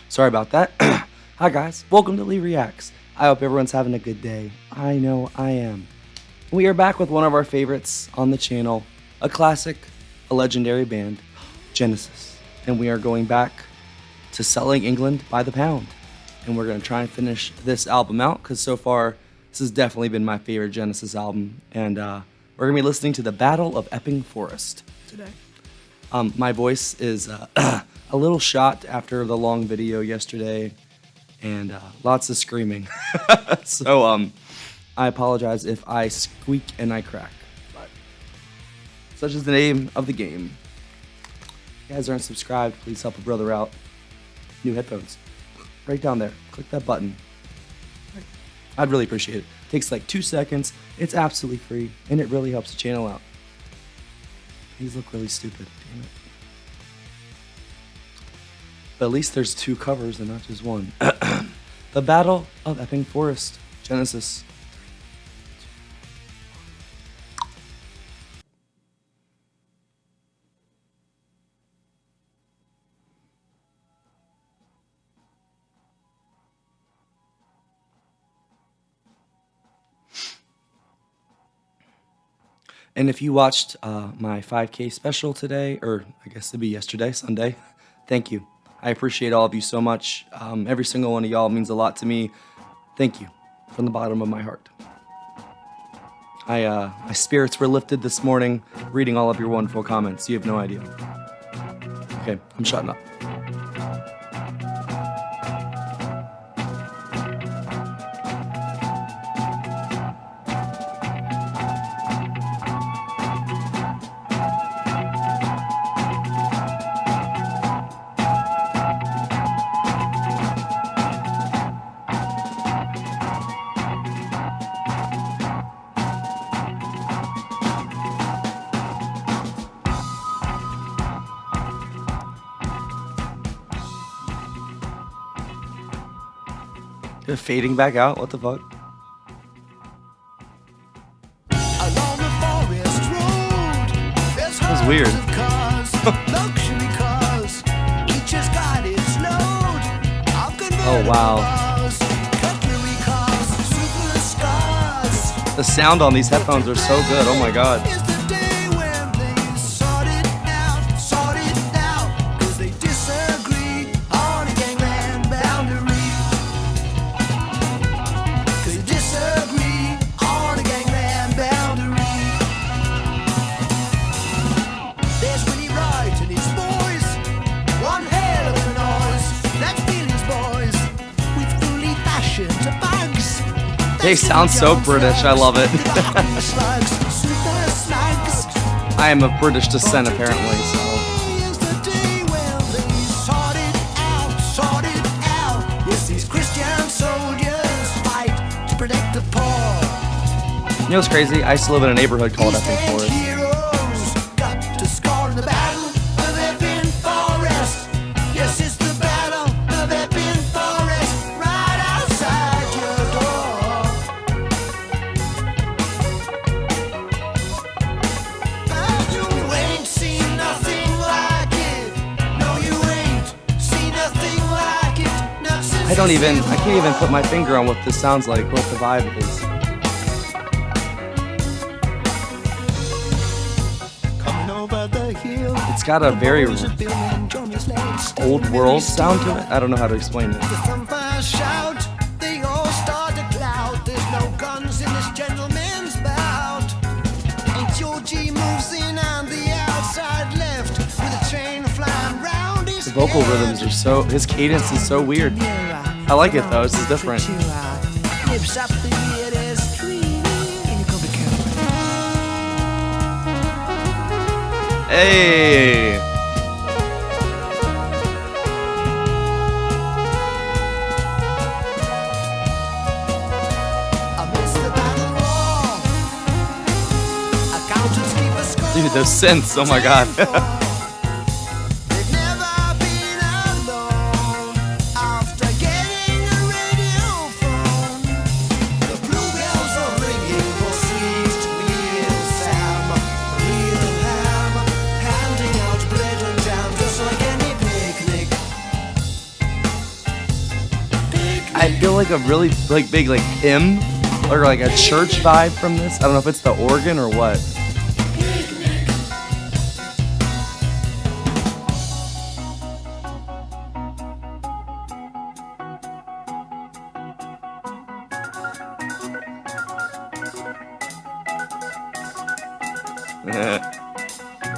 Sorry about that. Hi guys, welcome to Lee Reacts. I hope everyone's having a good day. I know I am. We are back with one of our favorites on the channel, a classic, a legendary band, Genesis. And we are going back to Selling England by the Pound. And we're going to try and finish this album out because so far this has definitely been my favorite Genesis album. And we're going to be listening to the Battle of Epping Forest today. My voice is a little shot after the long video yesterday and lots of screaming. So I apologize if I squeak and I crack. But such is the name of the game. If you guys aren't subscribed, please help a brother out. New headphones. Right down there. Click that button. I'd really appreciate it. It takes like 2 seconds. It's absolutely free, and it really helps the channel out. These look really stupid. Damn it. But at least there's 2 covers and not just one. The Battle of Epping Forest. Genesis. And if you watched my 5K special today, or I guess it'd be yesterday, Sunday, thank you. I appreciate all of you so much. Every single one of y'all means a lot to me. Thank you from the bottom of my heart. My spirits were lifted this morning reading all of your wonderful comments. You have no idea. Okay, I'm shutting up. They're fading back out. What the fuck? That was weird. Oh wow. The sound on these headphones are so good. Oh my god. They sound so British, I love it. I am of British descent apparently, so. You know what's crazy? I used to live in a neighborhood called Epping Forest. I can't even put my finger on what this sounds like, what the vibe is. It's got a very old world sound to it. I don't know how to explain it. The vocal rhythms are so, his cadence is so weird. I like it though, this is different. Hey! Dude, those synths, oh my god. get like a really like big like hymn or like a church vibe from this. I don't know if it's the organ or what.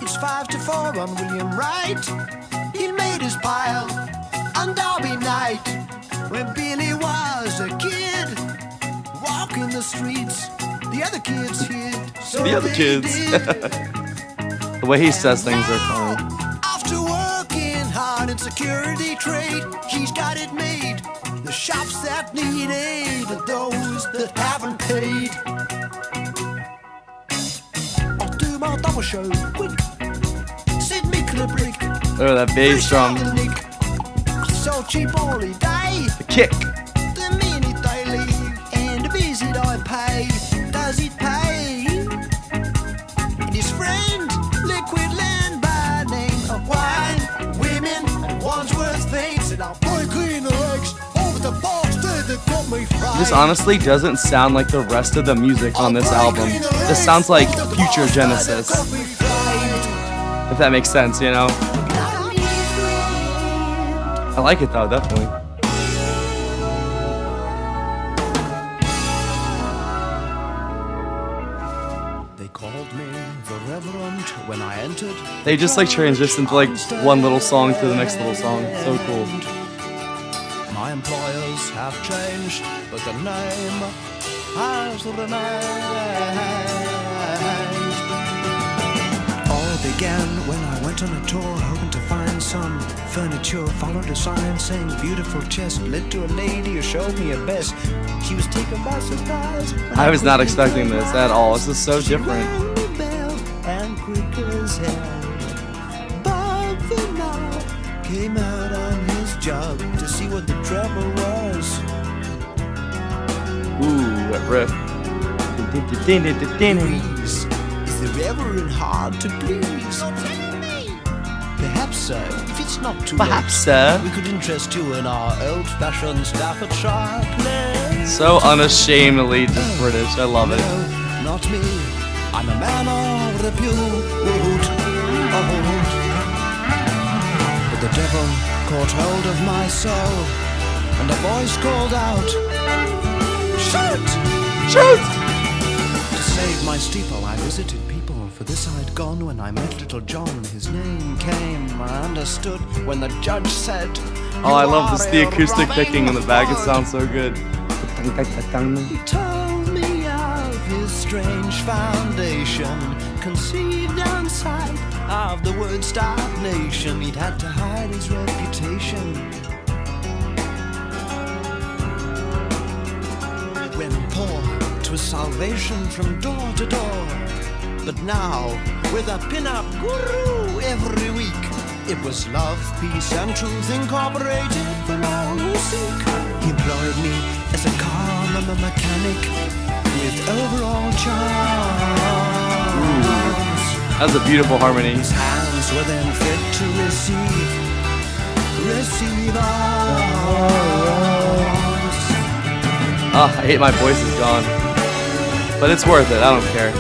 It's 5 to 4 on William Wright. He made his pile on Derby night when Billy was a kid walking the streets. The other kids hid. So The other kids. The way he says things are funny. After working hard in security trade, he's got it made. The shops that need aid and those that haven't paid. I'll do my double show quick. Sit me clip brick. Oh, that bass drum. So cheap all day. The kick. The minute they leave and the visit I pay. Does it pay? And his friend, liquid land by name of wine, women, and Wandsworth fame. Said I'll break clean the legs over the bastard that got me fried. This honestly doesn't sound like the rest of the music on this album. This sounds like future Genesis. If that makes sense, you know? I like it though, definitely. They called me the Reverend when I entered. They just like transition to like one little song to the next little song. So cool. My employers have changed, but the name has remained. All began when I went on a tour, hoping to find some furniture. Followed a sign saying beautiful chest, led to a lady who showed me her best. She was taken by surprise. I was not expecting this at all. This is so different. And quick as hell, Bob the Knob came out on his job to see what the trouble was. Ooh, that riff. Is the Reverend hard to please? Perhaps, sir, if it's not too Perhaps, late, sir. we could interest you in our old-fashioned Staffordshire play. So unashamedly just British. I love it. No, not me. I'm a man of repute. But the devil caught hold of my soul, and a voice called out, "Shoot! Shoot! To save my steeple, I visited people, for this I'd gone when I met little John. His name came, I understood when the judge said, Oh, I love this, the acoustic picking in the back. It sounds so good. He told me of his strange foundation, conceived outside of the word starved nation. He'd had to hide his reputation. When poor, 'twas salvation from door to door. But now, with a pin-up guru every week, it was love, peace, and truth incorporated for all who seek. He employed me as a car mechanic with overall charms. That's a beautiful harmony. His hands were then fit to receive arms. Oh, I hate my voice is gone. But it's worth it, I don't care.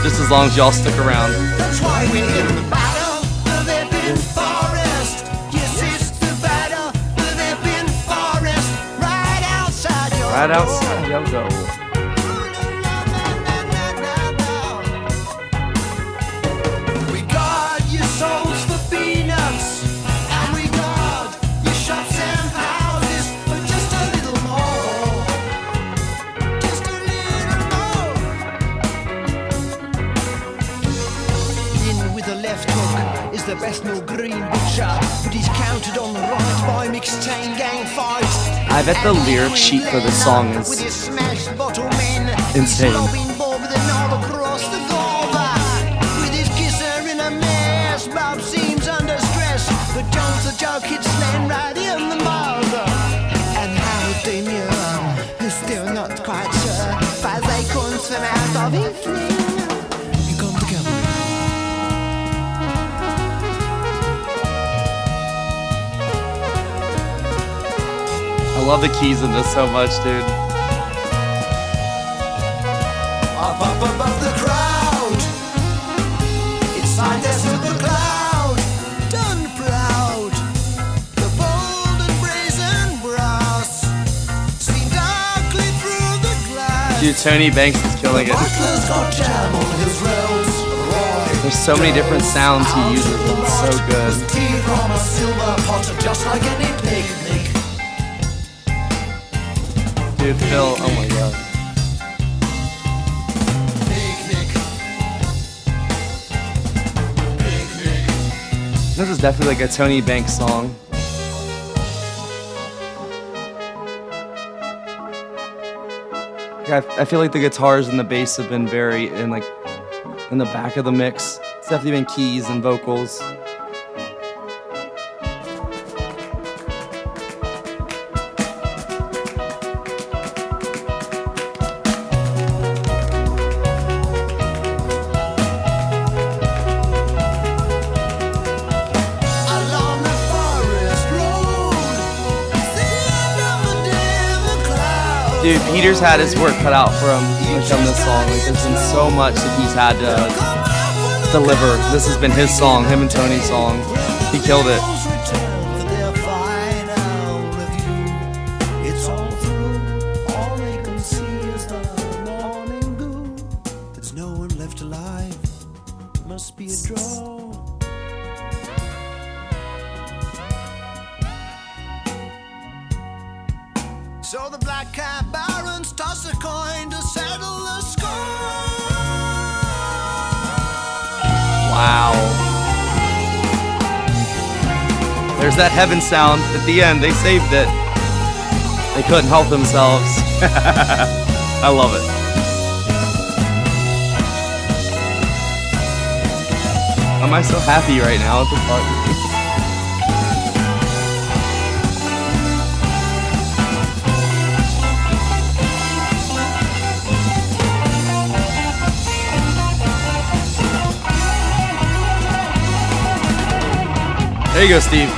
Just as long as y'all stick around. That's why we're in the battle of Epping Forest. Yes, it's the battle of Epping Forest. Right outside your Right outside, y'all go. We guard your souls for peanuts, and we guard your shops and houses for just a little more. Just a little more. In with the left hook is the best no green butcher, but he's counted on the right by mixed chain gang fight. I bet the lyric sheet for this song is With his smashed bottle men, insane. He's slobbing Bob with a knob across the Gorba. With his kisser in a mess, Bob seems under stress, but John's the joke hit slam right in the mother. And Howard Damien is still not quite sure. 5 acorns from out of his sling. You come together. love the keys in this so much, dude. Up above the crowd, inside there's the cloud, done proud. The bold and brazen brass seen darkly through the glass. Dude, Tony Banks is killing it. Butler's got jam on his rails. There's so many different sounds he uses. It's so good. Tea from a silver pot, just like any picnic. Dude, Phil, oh my god. This is definitely like a Tony Banks song. Yeah, I feel like the guitars and the bass have been very in the back of the mix. It's definitely been keys and vocals. Along the forest road, the end of the day, the clouds. Dude, Peter's had his work cut out for him on this song. Like, there's been so much that he's had to deliver. This has been his song, him and Tony's song. He killed it. It's all through. All they can see is the morning dew. There's no one left alive. Must be a draw. So the black cat barons toss a coin to settle the score. Wow. There's that heaven sound at the end. They saved it. They couldn't help themselves. I love it. Am I so happy right now at the party? There you go, Steve.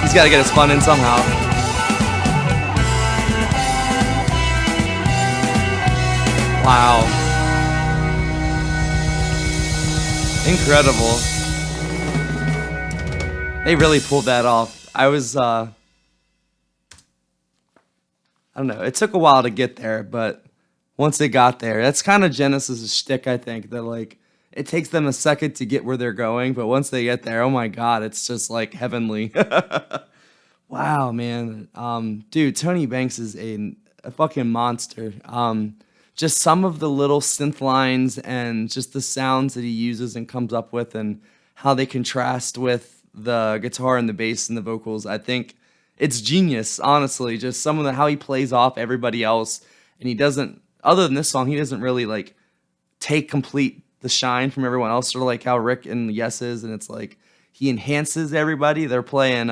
He's got to get his fun in somehow. Wow. Incredible. They really pulled that off. I don't know. It took a while to get there, but once they got there, that's kind of Genesis' shtick, I think, that like, it takes them a second to get where they're going, but once they get there, oh my god, it's just like heavenly. Wow, man. Dude, Tony Banks is a fucking monster. Just some of the little synth lines and just the sounds that he uses and comes up with and how they contrast with the guitar and the bass and the vocals. I think it's genius, honestly. Just some of how he plays off everybody else. And he doesn't, other than this song, he doesn't really like take complete the shine from everyone else, sort of like how Rick and Yes is, and it's like he enhances everybody. They're playing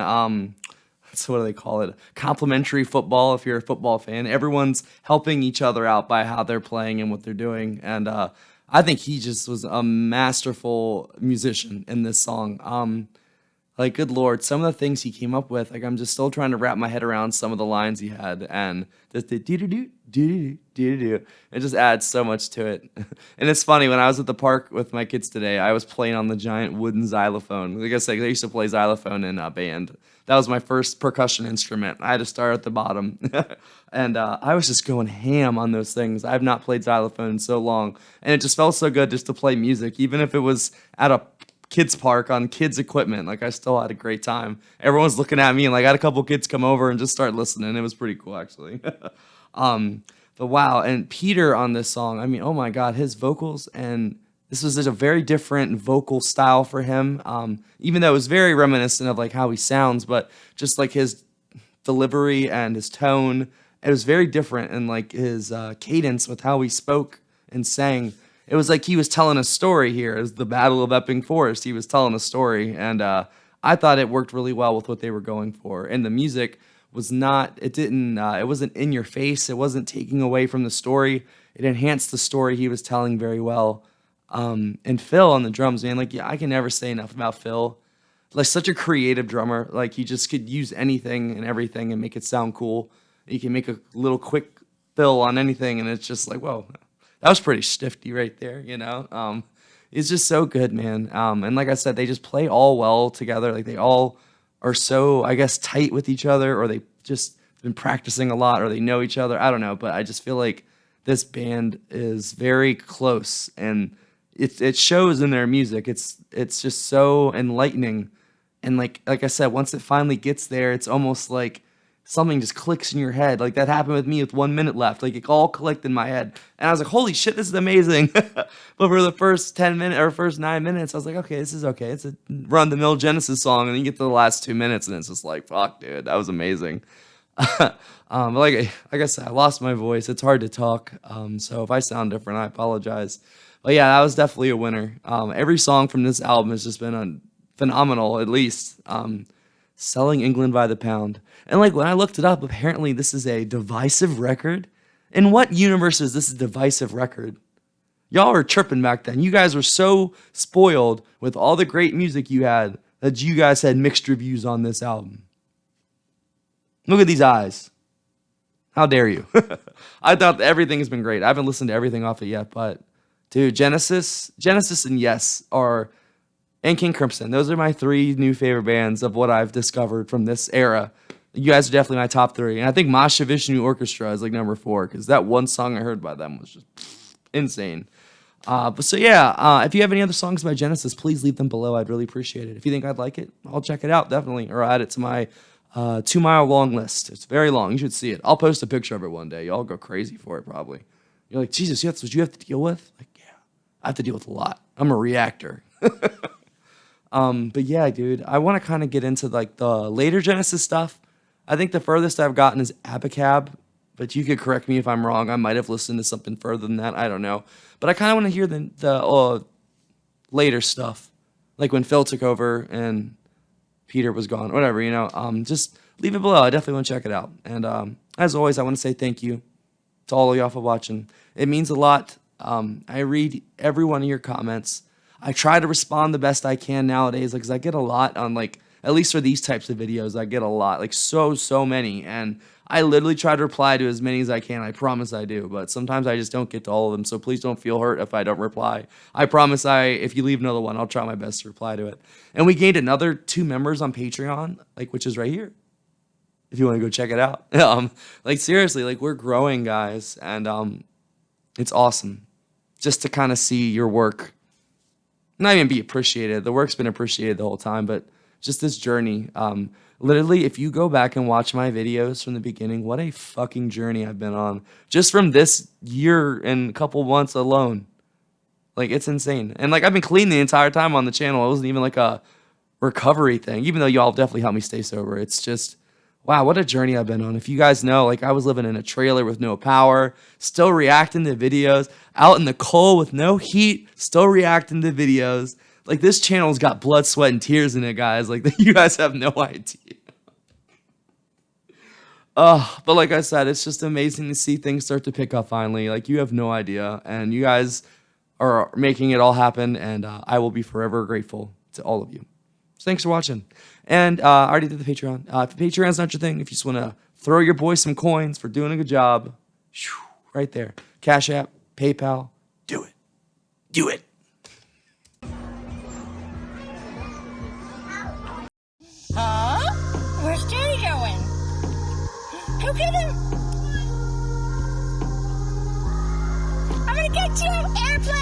so what do they call it? Complimentary football. If you're a football fan, everyone's helping each other out by how they're playing and what they're doing. And I think he just was a masterful musician in this song. Like, good Lord, some of the things he came up with, like, I'm just still trying to wrap my head around some of the lines he had, and just the do-do-do, it just adds so much to it. And it's funny, when I was at the park with my kids today, I was playing on the giant wooden xylophone. Like I said, I used to play xylophone in a band. That was my first percussion instrument. I had to start at the bottom. And I was just going ham on those things. I have not played xylophone in so long. And it just felt so good just to play music, even if it was at a kids park on kids equipment. Like, I still had a great time. Everyone's looking at me, and like I had a couple kids come over and just start listening. It was pretty cool, actually. But wow, and Peter on this song, I mean, oh my god, his vocals, and this was just a very different vocal style for him, even though it was very reminiscent of like how he sounds, but just like his delivery and his tone, it was very different, and like his cadence with how he spoke and sang. It was like he was telling a story here. It was the Battle of Epping Forest. He was telling a story, and I thought it worked really well with what they were going for. And the music was not, it wasn't in your face. It wasn't taking away from the story. It enhanced the story he was telling very well. And Phil on the drums, man, like, yeah, I can never say enough about Phil. like such a creative drummer. Like he just could use anything and everything and make it sound cool. He can make a little quick fill on anything, and it's just like, whoa, that was pretty shifty right there, you know? It's just so good, man. And like I said, they just play all well together. Like they all are so, I guess, tight with each other, or they just been practicing a lot, or they know each other. I don't know, but I just feel like this band is very close, and it shows in their music. It's just so enlightening, and like I said, once it finally gets there, it's almost like something just clicks in your head. Like that happened with me with 1 minute left. Like it all clicked in my head, and I was like, "Holy shit, this is amazing!" But for the first 10 minutes or first 9 minutes, I was like, "Okay, this is okay. It's a run-the-mill Genesis song," and then you get to the last 2 minutes, and it's just like, "Fuck, dude, that was amazing." Like I said, I lost my voice. It's hard to talk, so if I sound different, I apologize. But yeah, that was definitely a winner. Every song from this album has just been phenomenal, at least. Selling England by the pound. And like when I looked it up, apparently this is a divisive record. In what universe is this a divisive record? Y'all were tripping back then. You guys were so spoiled with all the great music you had that you guys had mixed reviews on this album. Look at these eyes. How dare you? I thought everything has been great. I haven't listened to everything off it yet, but dude, Genesis and Yes and King Crimson. Those are my 3 new favorite bands of what I've discovered from this era. You guys are definitely my top 3. And I think Masha Vishnu Orchestra is like number 4, because that one song I heard by them was just insane. But so yeah, if you have any other songs by Genesis, please leave them below. I'd really appreciate it. If you think I'd like it, I'll check it out, definitely. Or add it to my 2-mile long list. It's very long. You should see it. I'll post a picture of it one day. Y'all go crazy for it probably. You're like, Jesus, that's what you have to deal with? Like, yeah, I have to deal with a lot. I'm a reactor. But yeah, dude, I want to kind of get into like the later Genesis stuff. I think the furthest I've gotten is Abacab, but you could correct me if I'm wrong. I might have listened to something further than that. I don't know. But I kind of want to hear the later stuff, like when Phil took over and Peter was gone, whatever, you know. Just leave it below. I definitely want to check it out. And as always, I want to say thank you to all of y'all for watching. It means a lot. I read every one of your comments. I try to respond the best I can nowadays, because I get a lot on, like, at least for these types of videos, I get a lot, like so many, and I literally try to reply to as many as I can. I promise I do, but sometimes I just don't get to all of them, so please don't feel hurt if I don't reply. I promise if you leave another one, I'll try my best to reply to it. And we gained another 2 members on Patreon, like, which is right here, if you want to go check it out. Like, seriously, like, we're growing, guys, and it's awesome just to kind of see your work not even be appreciated. The work's been appreciated the whole time, but just this journey. Literally, if you go back and watch my videos from the beginning, what a fucking journey I've been on. Just from this year and a couple months alone. Like, it's insane. And, like, I've been clean the entire time on the channel. It wasn't even, like, a recovery thing, even though y'all definitely helped me stay sober. It's just, wow, what a journey I've been on. If you guys know, like, I was living in a trailer with no power, still reacting to videos, out in the cold with no heat, still reacting to videos. Like, this channel's got blood, sweat, and tears in it, guys. Like, you guys have no idea. But like I said, it's just amazing to see things start to pick up finally. Like, you have no idea. And you guys are making it all happen, and I will be forever grateful to all of you. So thanks for watching. And I already did the Patreon. If Patreon's not your thing, if you just want to throw your boy some coins for doing a good job, right there. Cash App, PayPal, do it. Do it. Huh? Where's Jerry going? Go get him! I'm gonna get you! Airplane!